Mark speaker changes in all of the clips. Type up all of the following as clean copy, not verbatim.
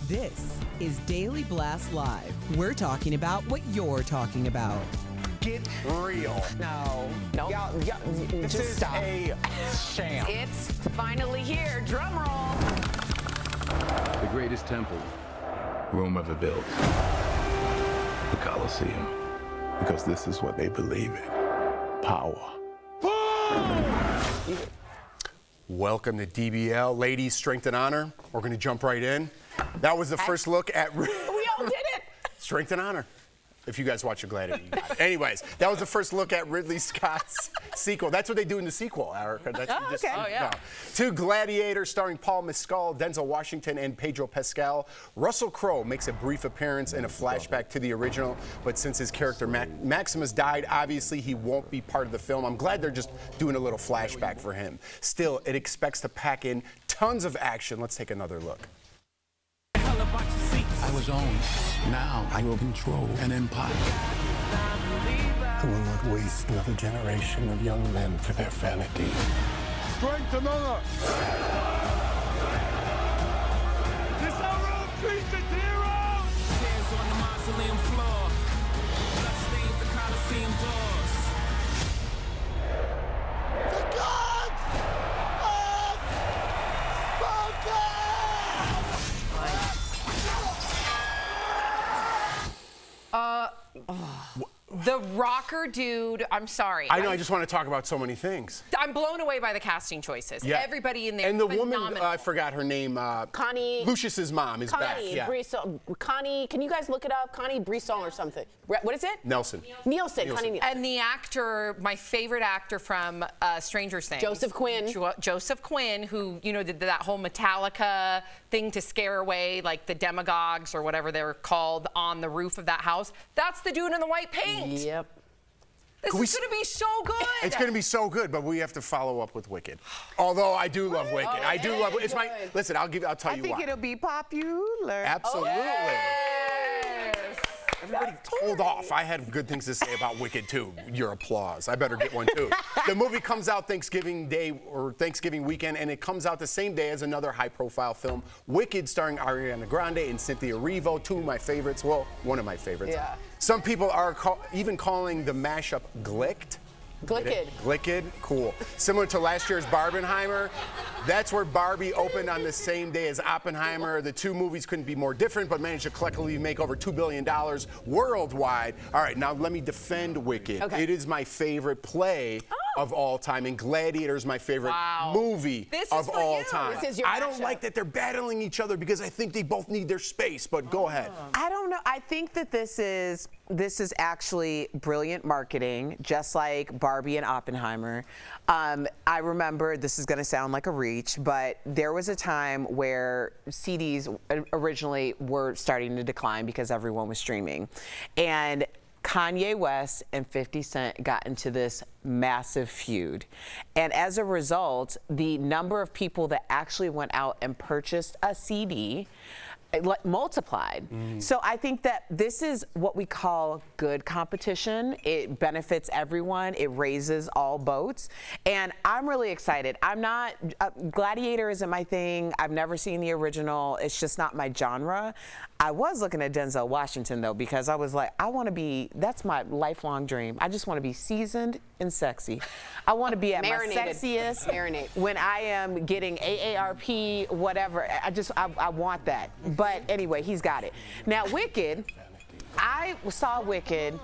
Speaker 1: This is Daily Blast Live. We're talking about what you're talking about.
Speaker 2: Get real.
Speaker 3: No.
Speaker 2: This
Speaker 3: Just
Speaker 2: is
Speaker 3: stop.
Speaker 2: a sham.
Speaker 3: It's finally here. Drum roll.
Speaker 4: The greatest temple Rome ever built. The Colosseum. Because this is what they believe in. Power.
Speaker 2: Welcome to DBL, Ladies Strength and Honor. We're going to jump right in. That was the first look at
Speaker 3: We all did it.
Speaker 2: Strength and Honor. If you guys watch your Gladiator, you got it. Anyways, that was the first look at Ridley Scott's sequel. That's what they do in the sequel, Erica. That's
Speaker 3: okay. Oh, yeah.
Speaker 2: To Gladiator, starring Paul Mescal, Denzel Washington, and Pedro Pascal. Russell Crowe makes a brief appearance in a flashback to the original, but since his character Maximus died, obviously he won't be part of the film. I'm glad they're just doing a little flashback for him. Still, it expects to pack in tons of action. Let's take another look.
Speaker 4: I was owned. Now I will control an empire.
Speaker 5: I will not waste another generation of young men for their vanity.
Speaker 4: Strength and honor!
Speaker 6: This our own creature heroes! Hands on the mausoleum floor. Blood stains the Colosseum doors. The gods have spoken!
Speaker 3: The rocker dude, I'm sorry.
Speaker 2: I know, I just want to talk about so many things.
Speaker 3: I'm blown away by the casting choices.
Speaker 2: Yeah.
Speaker 3: Everybody in there.
Speaker 2: And the
Speaker 3: phenomenal.
Speaker 2: woman, I forgot her name.
Speaker 7: Connie.
Speaker 2: Lucius's mom is back.
Speaker 7: Connie
Speaker 2: Yeah.
Speaker 7: Brisson. Connie, can you guys look it up? Connie Brisson or something. What is it?
Speaker 2: Nelson.
Speaker 7: Nielsen. Connie Nielsen.
Speaker 3: And the actor, my favorite actor from Stranger Things.
Speaker 7: Joseph Quinn.
Speaker 3: Joseph Quinn, who, you know, did that whole Metallica thing to scare away, like, the demagogues or whatever they're called on the roof of that house. That's the dude in the white paint.
Speaker 7: Yep.
Speaker 3: This is going to be so good.
Speaker 2: It's going to be so good, but we have to follow up with Wicked. Although I do love Wicked. I do love it. It's my listen. I'll tell you why.
Speaker 1: I think it'll be popular.
Speaker 2: Absolutely.
Speaker 3: Yes.
Speaker 2: Everybody hold off. I had good things to say about Wicked too. Your applause. I better get one too. The movie comes out Thanksgiving Day or Thanksgiving weekend, and it comes out the same day as another high-profile film, Wicked, starring Ariana Grande and Cynthia Erivo, two of my favorites. Well, one of my favorites.
Speaker 7: Yeah.
Speaker 2: Some people are even calling the mashup Glicked. Glicked, cool. Similar to last year's Barbenheimer. That's where Barbie opened on the same day as Oppenheimer. The two movies couldn't be more different, but managed to collectively make over $2 billion worldwide. All right, now let me defend Wicked.
Speaker 7: Okay.
Speaker 2: It is my favorite play of all time, and Gladiator is my favorite movie of all time.
Speaker 7: This is your
Speaker 2: I don't
Speaker 7: mashup.
Speaker 2: like that they're battling each other because I think they both need their space, but go ahead.
Speaker 1: I don't know. I think that this is actually brilliant marketing, just like Barbie and Oppenheimer. I remember, this is going to sound like a reach, but there was a time where CDs originally were starting to decline because everyone was streaming. And Kanye West and 50 Cent got into this massive feud. And as a result, the number of people that actually went out and purchased a CD multiplied. So I think that this is what we call good competition. It benefits everyone. It raises all boats. And I'm really excited. I'm not, Gladiator isn't my thing. I've never seen the original. It's just not my genre. I was looking at Denzel Washington though, because I was like, I want to be, that's my lifelong dream. I just want to be seasoned and sexy. I want to be at my sexiest when I am getting AARP, whatever. I want that. But anyway, he's got it. Now, Wicked, I saw Wicked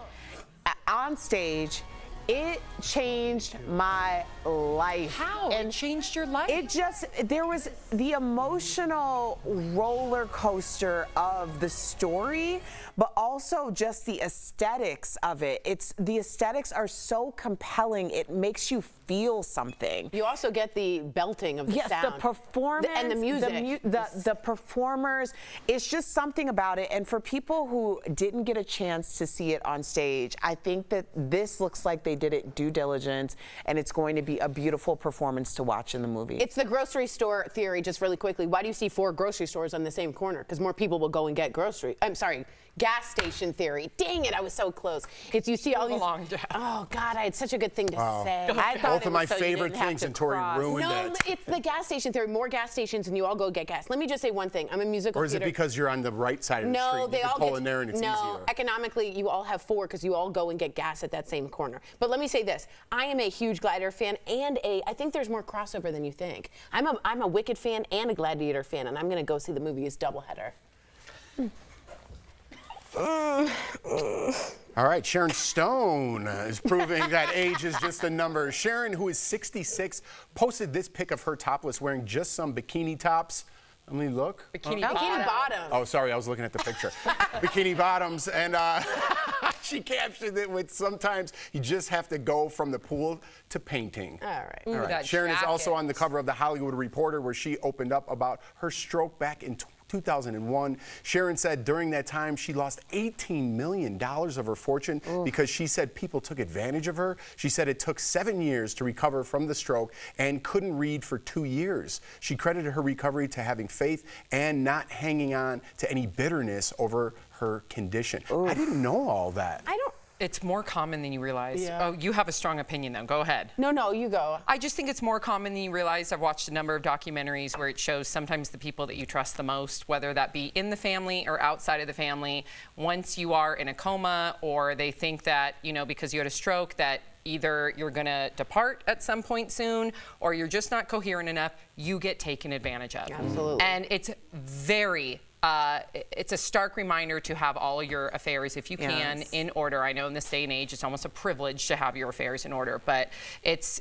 Speaker 1: on stage. It changed my life.
Speaker 3: How?
Speaker 1: And
Speaker 3: it changed your life?
Speaker 1: It just, there was the emotional roller coaster of the story, but also just the aesthetics of it. The aesthetics are so compelling. It makes you feel something.
Speaker 7: You also get the belting of the sound.
Speaker 1: Yes, the performance.
Speaker 7: And the music.
Speaker 1: The performers. It's just something about it. And for people who didn't get a chance to see it on stage, I think that this looks like they did it due diligence, and it's going to be a beautiful performance to watch in the movie.
Speaker 7: It's the grocery store theory, just really quickly. Why do you see 4 grocery stores on the same corner? Because more people will go and get gas station theory. Dang it, I was so close. Because you see all these. Oh God, I had such a good thing to say.
Speaker 1: I thought
Speaker 2: Both
Speaker 7: it
Speaker 2: of
Speaker 7: was
Speaker 2: my
Speaker 7: so you
Speaker 2: favorite
Speaker 7: didn't have
Speaker 2: things,
Speaker 7: to
Speaker 2: and Tori
Speaker 7: cross.
Speaker 2: ruined
Speaker 7: No,
Speaker 2: it.
Speaker 7: it's the gas station theory. More gas stations, and you all go get gas. Let me just say one thing. I'm a musical
Speaker 2: Or is it
Speaker 7: theater.
Speaker 2: because you're on the right side of the
Speaker 7: No,
Speaker 2: street?
Speaker 7: they
Speaker 2: You can
Speaker 7: all
Speaker 2: pull
Speaker 7: get
Speaker 2: in there and it's
Speaker 7: no.
Speaker 2: easier.
Speaker 7: Economically, you all have 4 because you all go and get gas at that same corner. But let me say this: I am a huge Gladiator fan, and I think there's more crossover than you think. I'm a Wicked fan and a Gladiator fan, and I'm gonna go see the movie as doubleheader.
Speaker 2: All right, Sharon Stone is proving that age is just a number. Sharon, who is 66, posted this pic of her topless wearing just some bikini tops. Let me look.
Speaker 3: Bikini
Speaker 7: Bikini bottom.
Speaker 2: Oh, sorry, I was looking at the picture. Bikini bottoms, and she captioned it with sometimes you just have to go from the pool to painting.
Speaker 7: All right.
Speaker 3: Ooh,
Speaker 2: All right.
Speaker 3: that
Speaker 2: Sharon is also
Speaker 3: jacket.
Speaker 2: on the cover of The Hollywood Reporter, where she opened up about her stroke back in 2001. Sharon said during that time she lost $18 million of her fortune because she said people took advantage of her. She said it took 7 years to recover from the stroke and couldn't read for 2 years. She credited her recovery to having faith and not hanging on to any bitterness over her condition. I didn't know all that.
Speaker 7: I don't.
Speaker 3: It's more common than you realize.
Speaker 7: Yeah.
Speaker 3: Oh, you have a strong opinion though. Go ahead.
Speaker 7: No, you go.
Speaker 3: I just think it's more common than you realize. I've watched a number of documentaries where it shows sometimes the people that you trust the most, whether that be in the family or outside of the family, once you are in a coma or they think that, because you had a stroke, that either you're going to depart at some point soon or you're just not coherent enough, you get taken advantage of.
Speaker 7: Absolutely.
Speaker 3: And it's it's a stark reminder to have all of your affairs, if you can,
Speaker 1: Yes.
Speaker 3: in order. I know in this day and age, it's almost a privilege to have your affairs in order, but it's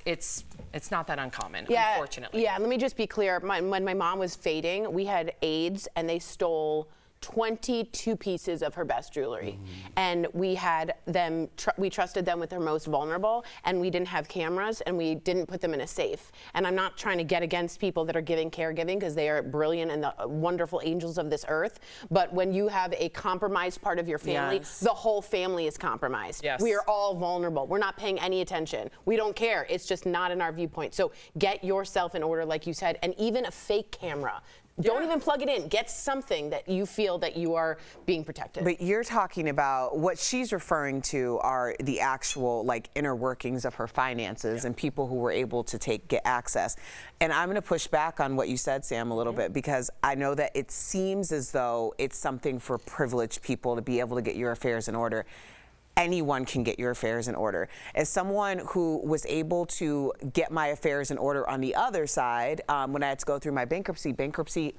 Speaker 3: not that uncommon, unfortunately.
Speaker 7: Yeah, let me just be clear. When my mom was fading, we had aides, and they stole 22 pieces of her best jewelry. And we had them, we trusted them with their most vulnerable, and we didn't have cameras, and we didn't put them in a safe. And I'm not trying to get against people that are giving caregiving, because they are brilliant and the wonderful angels of this earth. But when you have a compromised part of your family,
Speaker 1: Yes.
Speaker 7: the whole family is compromised.
Speaker 3: Yes.
Speaker 7: We are all vulnerable. We're not paying any attention. We don't care. It's just not in our viewpoint. So get yourself in order, like you said, and even a fake camera. Don't even plug it in. Get something that you feel that you are being protected.
Speaker 1: But you're talking about what she's referring to are the actual inner workings of her finances and people who were able to get access. And I'm going to push back on what you said, Sam, a little bit, because I know that it seems as though it's something for privileged people to be able to get your affairs in order. Anyone can get your affairs in order. As someone who was able to get my affairs in order on the other side, when I had to go through my bankruptcy,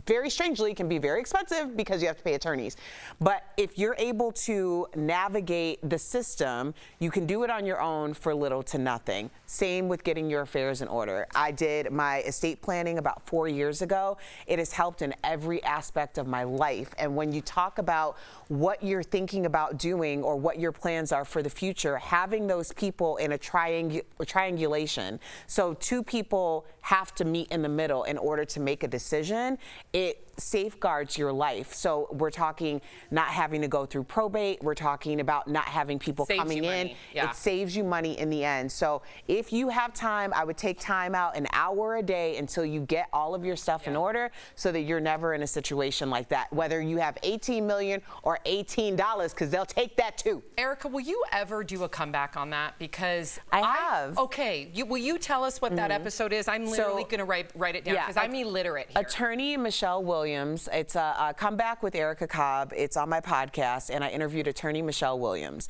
Speaker 1: very strangely can be very expensive because you have to pay attorneys. But if you're able to navigate the system, you can do it on your own for little to nothing. Same with getting your affairs in order. I did my estate planning about 4 years ago. It has helped in every aspect of my life. And when you talk about what you're thinking about doing or what your plans are for the future, having those people in a triangulation, so 2 people have to meet in the middle in order to make a decision, it safeguards your life. So we're talking not having to go through probate. We're talking about not having people
Speaker 3: Saves
Speaker 1: coming
Speaker 3: you
Speaker 1: in.
Speaker 3: money. Yeah.
Speaker 1: It saves you money in the end. So if you have time, I would take time out an hour a day until you get all of your stuff in order so that you're never in a situation like that, whether you have 18 million or $18, because they'll take that too.
Speaker 3: Erica, will you ever do a comeback on that? Because
Speaker 1: I have.
Speaker 3: Okay, will you tell us what that episode is? I'm literally going to write it down because I'm illiterate here.
Speaker 1: Attorney Michelle Williams. It's a comeback with Erica Cobb. It's on my podcast, and I interviewed attorney Michelle Williams.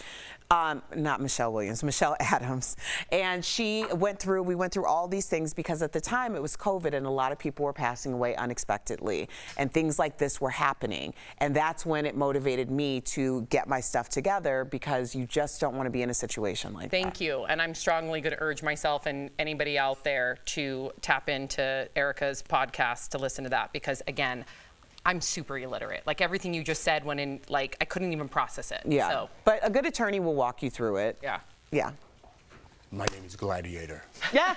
Speaker 1: Not Michelle Williams, Michelle Adams. And we went through all these things because at the time it was COVID and a lot of people were passing away unexpectedly and things like this were happening. And that's when it motivated me to get my stuff together, because you just don't want to be in a situation like that.
Speaker 3: Thank you. And I'm strongly going to urge myself and anybody out there to tap into Erica's podcast to listen to that, because again, I'm super illiterate. Like everything you just said went in, I couldn't even process it.
Speaker 1: Yeah.
Speaker 3: So,
Speaker 1: But a good attorney will walk you through it.
Speaker 3: yeah.
Speaker 1: Yeah.
Speaker 2: My name is Gladiator.
Speaker 1: Yeah.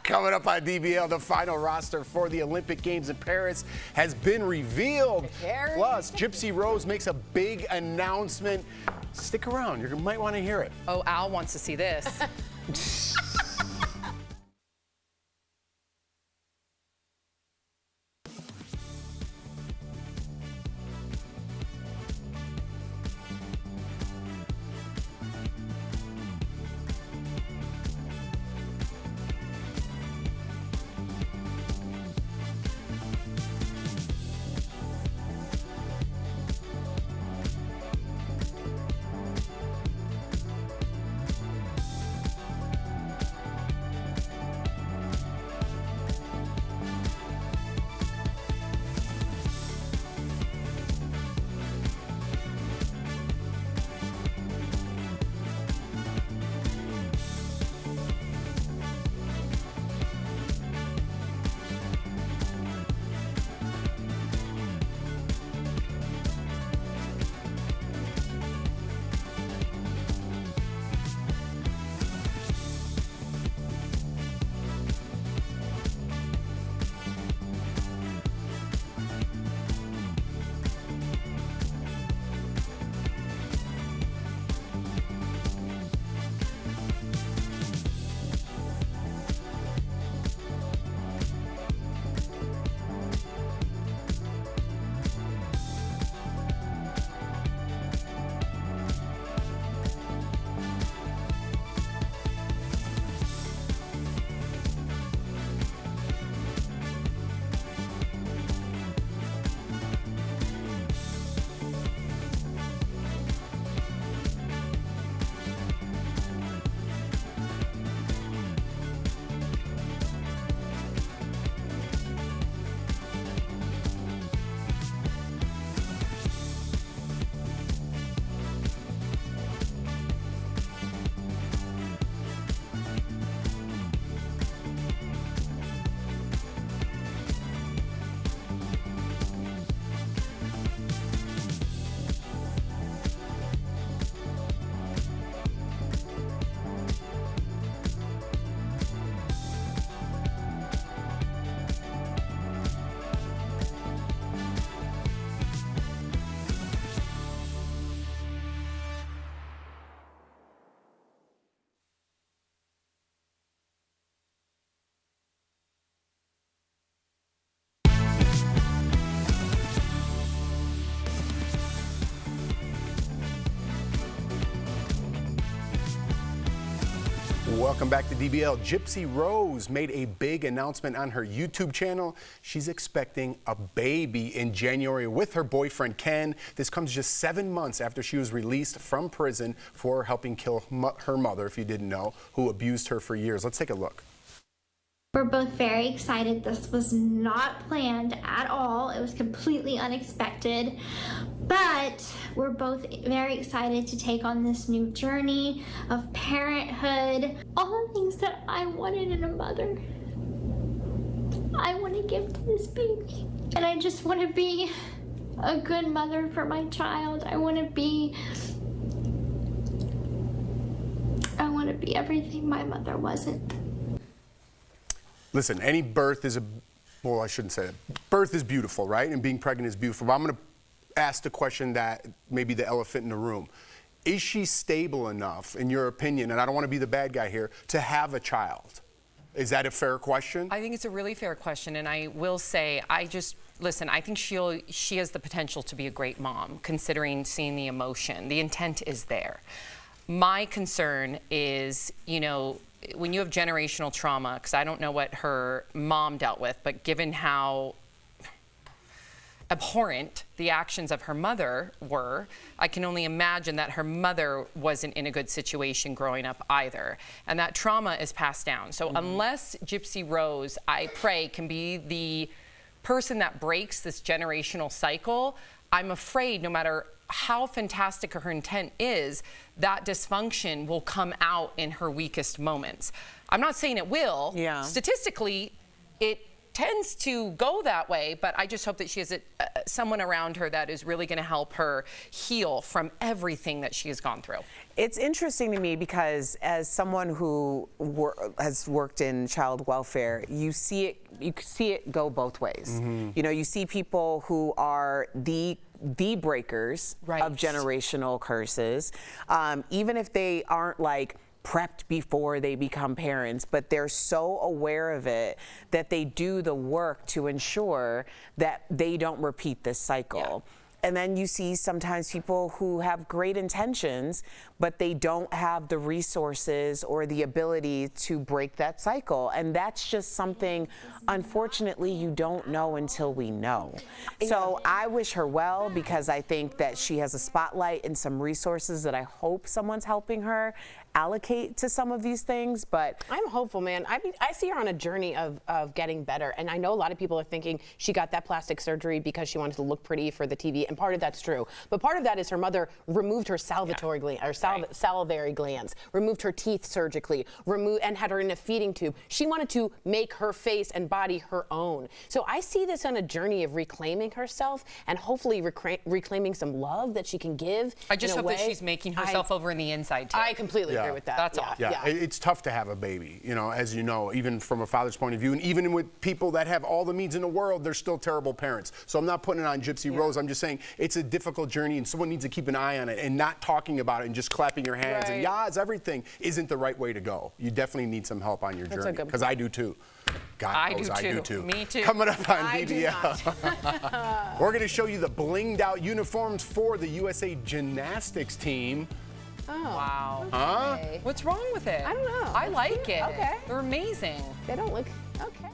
Speaker 2: Coming up on DBL, the final roster for the Olympic Games in Paris has been revealed. Plus, Gypsy Rose makes a big announcement. Stick around. You might want to hear it.
Speaker 3: Oh, Al wants to see this.
Speaker 2: Welcome back to DBL. Gypsy Rose made a big announcement on her YouTube channel. She's expecting a baby in January with her boyfriend, Ken. This comes just 7 months after she was released from prison for helping kill her mother, if you didn't know, who abused her for years. Let's take a look.
Speaker 8: We're both very excited. This was not planned at all. It was completely unexpected. But we're both very excited to take on this new journey of parenthood. All the things that I wanted in a mother, I want to give to this baby. And I just want to be a good mother for my child. I want to be everything my mother wasn't.
Speaker 2: Listen, any birth is well, I shouldn't say that. Birth is beautiful, right? And being pregnant is beautiful. But I'm going to ask the question that maybe the elephant in the room. Is she stable enough, in your opinion, and I don't want to be the bad guy here, to have a child? Is that a fair question?
Speaker 3: I think it's a really fair question, and I will say, listen, I think she has the potential to be a great mom, considering seeing the emotion. The intent is there. My concern is, you know, when you have generational trauma, because I don't know what her mom dealt with, but given how abhorrent the actions of her mother were, I can only imagine that her mother wasn't in a good situation growing up either. And that trauma is passed down. So unless Gypsy Rose, I pray, can be the person that breaks this generational cycle, I'm afraid no matter how fantastic her intent is, that dysfunction will come out in her weakest moments. I'm not saying it will.
Speaker 1: Yeah.
Speaker 3: Statistically, it tends to go that way, but I just hope that she has someone around her that is really going to help her heal from everything that she has gone through.
Speaker 1: It's interesting to me because as someone who has worked in child welfare, you see it go both ways. You know, you see people who are the breakers of generational curses, even if they aren't like prepped before they become parents, but they're so aware of it that they do the work to ensure that they don't repeat this cycle. And then you see sometimes people who have great intentions, but they don't have the resources or the ability to break that cycle. And that's just something, unfortunately, you don't know until we know. So I wish her well, because I think that she has a spotlight and some resources that I hope someone's helping her allocate to some of these things. But
Speaker 7: I'm hopeful, man. I mean, I see her on a journey of getting better. And I know a lot of people are thinking she got that plastic surgery because she wanted to look pretty for the TV. And part of that's true. But part of that is her mother removed her salivary glands, removed her teeth surgically, and had her in a feeding tube. She wanted to make her face and body her own. So I see this on a journey of reclaiming herself and hopefully reclaiming some love that she can give.
Speaker 3: I just hope that she's making herself over in the inside too.
Speaker 7: I completely agree with that.
Speaker 3: That's all.
Speaker 2: Yeah, it's tough to have a baby, you know, as you know, even from a father's point of view, and even with people that have all the means in the world, they're still terrible parents. So I'm not putting it on Gypsy Rose. I'm just saying it's a difficult journey, and someone needs to keep an eye on it, and not talking about it and just clapping your hands and yahs, everything isn't the right way to go. You definitely need some help on your journey, because I do too. God knows I do too.
Speaker 3: Me too.
Speaker 2: Coming up on DBL, we're going to show you the blinged out uniforms for the USA gymnastics team.
Speaker 7: Oh.
Speaker 3: Wow.
Speaker 2: Huh?
Speaker 3: What's wrong with it?
Speaker 7: I don't know.
Speaker 3: I like it.
Speaker 7: Okay.
Speaker 3: They're amazing.
Speaker 7: They don't look okay.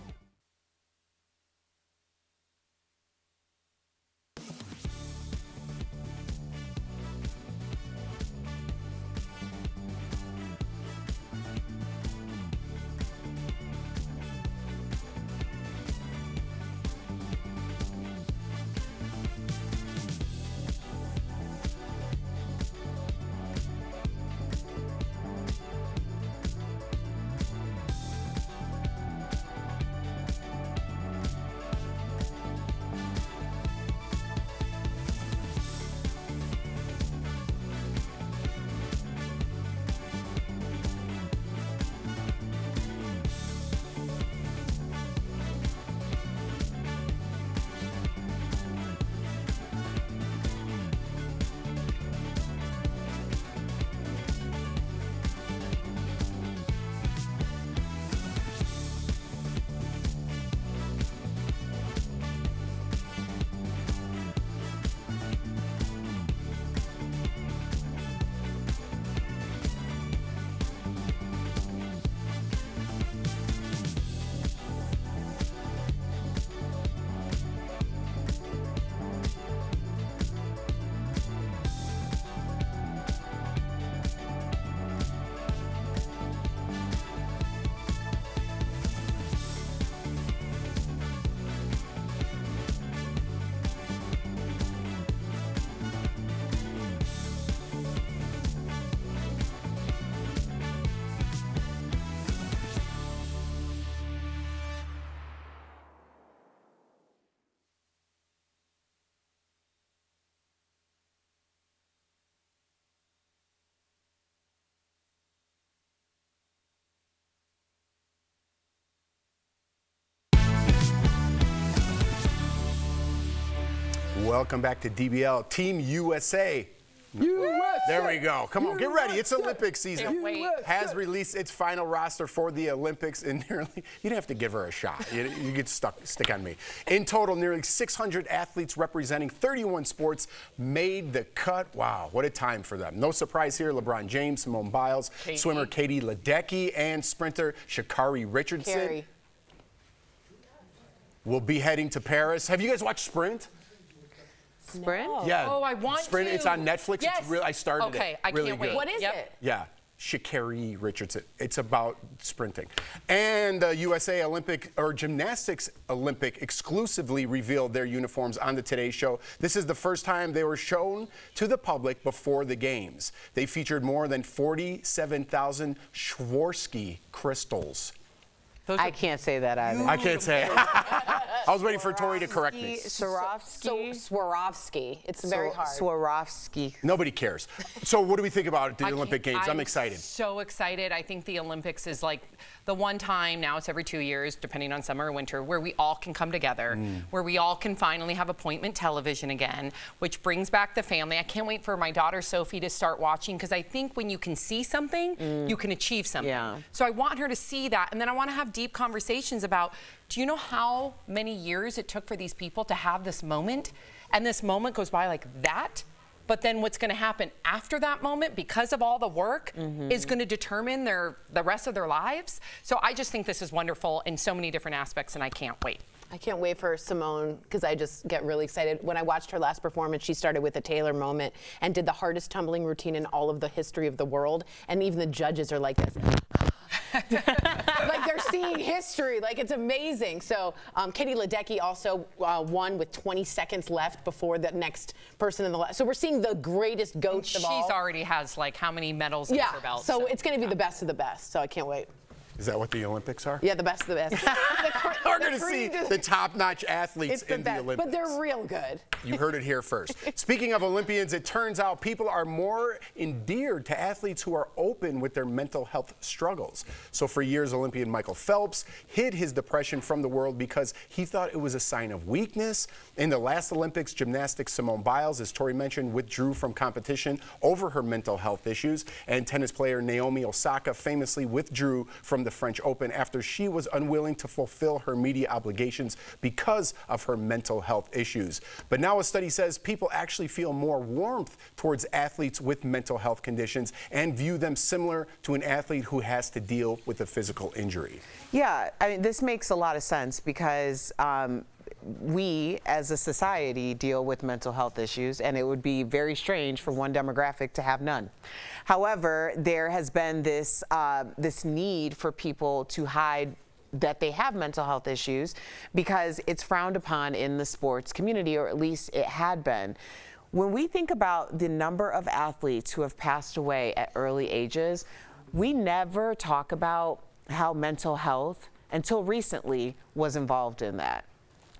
Speaker 2: Welcome back to DBL. Team USA. There we go. Come on, get ready. It's Olympic season.
Speaker 3: Can't wait.
Speaker 2: Has released its final roster for the Olympics in nearly, you didn't have to give her a shot. You get stick on me. In total, nearly 600 athletes representing 31 sports made the cut. Wow, what a time for them. No surprise here, LeBron James, Simone Biles, swimmer Katie Ledecky, and sprinter Sha'Carri Richardson
Speaker 7: Carrie.
Speaker 2: will be heading to Paris. Have you guys watched Sprint?
Speaker 1: Sprint?
Speaker 2: Yeah.
Speaker 3: Oh, I want
Speaker 2: Sprint.
Speaker 3: to.
Speaker 2: It's on Netflix.
Speaker 3: Yes.
Speaker 2: It's real. I started it.
Speaker 3: Okay, I
Speaker 2: really
Speaker 3: can't wait.
Speaker 2: good.
Speaker 7: What is
Speaker 3: Yep.
Speaker 7: it?
Speaker 2: Yeah, Sha'Carri Richardson. It's about sprinting. And the USA Gymnastics Olympic exclusively revealed their uniforms on the Today Show. This is the first time they were shown to the public before the games. They featured more than 47,000 Swarovski crystals.
Speaker 1: I can't say that either.
Speaker 2: I can't say it. I was waiting for Tori to correct me.
Speaker 7: Swarovski. It's very hard.
Speaker 1: Swarovski.
Speaker 2: Nobody cares. So what do we think about the Olympic Games? I'm excited.
Speaker 3: So excited. I think the Olympics is like the one time, now it's every 2 years, depending on summer or winter, where we all can come together, where we all can finally have appointment television again, which brings back the family. I can't wait for my daughter Sophie to start watching, because I think when you can see something, you can achieve something.
Speaker 1: Yeah.
Speaker 3: So I want her to see that, and then I want to have deep conversations about, do you know how many years it took for these people to have this moment? And this moment goes by like that. But then what's going to happen after that moment, because of all the work, is going to determine the rest of their lives. So I just think this is wonderful in so many different aspects, and I can't wait.
Speaker 7: I can't wait for Simone, because I just get really excited. When I watched her last performance, she started with a Taylor moment and did the hardest tumbling routine in all of the history of the world. And even the judges are like this. Like they're seeing history. Like, it's amazing. So Katie Ledecky also won with 20 seconds left before the next person in the So we're seeing the greatest goats of all.
Speaker 3: She's already has like how many medals in her belt.
Speaker 7: So it's going to be the best of the best. So I can't wait.
Speaker 2: Is that what the Olympics are?
Speaker 7: Yeah, the best of the best.
Speaker 2: We're going to see the top-notch athletes in the Olympics.
Speaker 7: But they're real good.
Speaker 2: You heard it here first. Speaking of Olympians, it turns out people are more endeared to athletes who are open with their mental health struggles. So for years, Olympian Michael Phelps hid his depression from the world because he thought it was a sign of weakness. In the last Olympics, gymnastics Simone Biles, as Tori mentioned, withdrew from competition over her mental health issues. And tennis player Naomi Osaka famously withdrew from the French Open after she was unwilling to fulfill her media obligations because of her mental health issues. But now a study says people actually feel more warmth towards athletes with mental health conditions and view them similar to an athlete who has to deal with a physical injury.
Speaker 1: Yeah, I mean, this makes a lot of sense because we as a society deal with mental health issues, and it would be very strange for one demographic to have none. However, there has been this need for people to hide that they have mental health issues because it's frowned upon in the sports community, or at least it had been. When we think about the number of athletes who have passed away at early ages, we never talk about how mental health, until recently, was involved in that.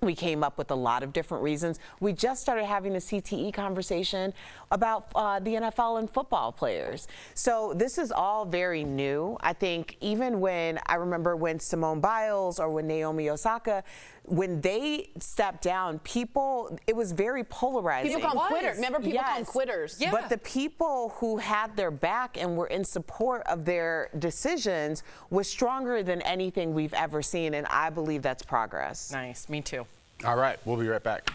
Speaker 1: We came up with a lot of different reasons. We just started having a CTE conversation about the NFL and football players. So this is all very new. I think even when, I remember when Simone Biles or when Naomi Osaka, when they stepped down, people, it was very polarizing.
Speaker 7: People call them quitters. Remember, people call them
Speaker 1: Yes.
Speaker 7: quitters.
Speaker 3: Yeah.
Speaker 1: But the people who had their back and were in support of their decisions was stronger than anything we've ever seen, and I believe that's progress.
Speaker 3: Nice, me too.
Speaker 2: All right, we'll be right back.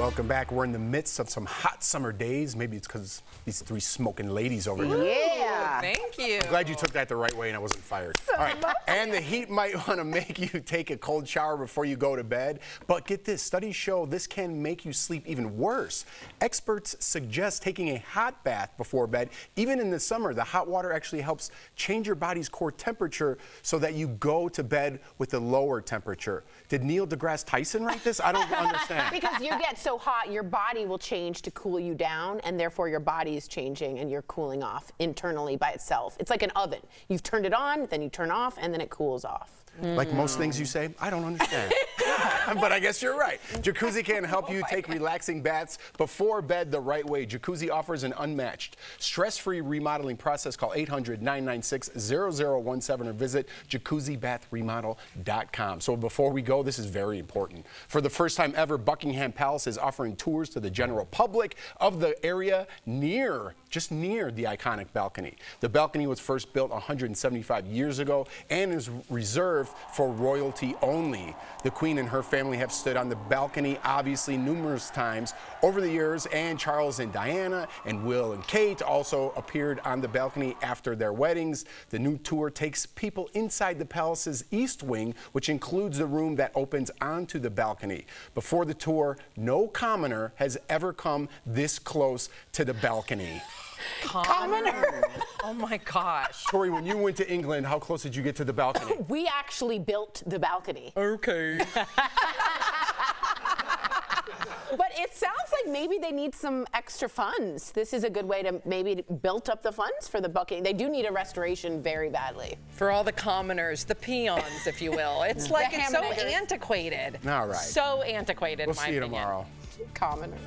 Speaker 2: Welcome back. We're in the midst of some hot summer days. Maybe it's because these three smoking ladies over here.
Speaker 1: Yeah.
Speaker 3: Thank you.
Speaker 2: I'm glad you took that the right way and I wasn't fired. All right. And the heat might want to make you take a cold shower before you go to bed. But get this, studies show this can make you sleep even worse. Experts suggest taking a hot bath before bed. Even in the summer, the hot water actually helps change your body's core temperature so that you go to bed with a lower temperature. Did Neil deGrasse Tyson write this? I don't understand.
Speaker 7: Because you get so hot, your body will change to cool you down, and therefore your body is changing and you're cooling off internally by itself. It's like an oven. You've turned it on, then you turn off, and then it cools off.
Speaker 2: Like most things you say, I don't understand. But I guess you're right. Jacuzzi can help you take relaxing baths before bed the right way. Jacuzzi offers an unmatched, stress-free remodeling process. Call 800-996-0017 or visit jacuzzibathremodel.com. So before we go, this is very important. For the first time ever, Buckingham Palace is offering tours to the general public of the area just near the iconic balcony. The balcony was first built 175 years ago and is reserved for royalty only. The Queen and her family have stood on the balcony, obviously, numerous times over the years, and Charles and Diana and Will and Kate also appeared on the balcony after their weddings. The new tour takes people inside the palace's east wing, which includes the room that opens onto the balcony. Before the tour, no commoner has ever come this close to the balcony.
Speaker 3: Commoner. Oh my gosh.
Speaker 2: Tori, when you went to England, how close did you get to the balcony?
Speaker 7: We actually built the balcony.
Speaker 2: Okay.
Speaker 7: But it sounds like maybe they need some extra funds. This is a good way to maybe build up the funds for the Buckingham. They do need a restoration very badly.
Speaker 3: For all the commoners, the peons, if you will. It's like it's so antiquated.
Speaker 2: All right.
Speaker 3: So antiquated,
Speaker 2: We'll
Speaker 3: in my
Speaker 2: see you
Speaker 3: opinion.
Speaker 2: tomorrow.
Speaker 7: Commoners.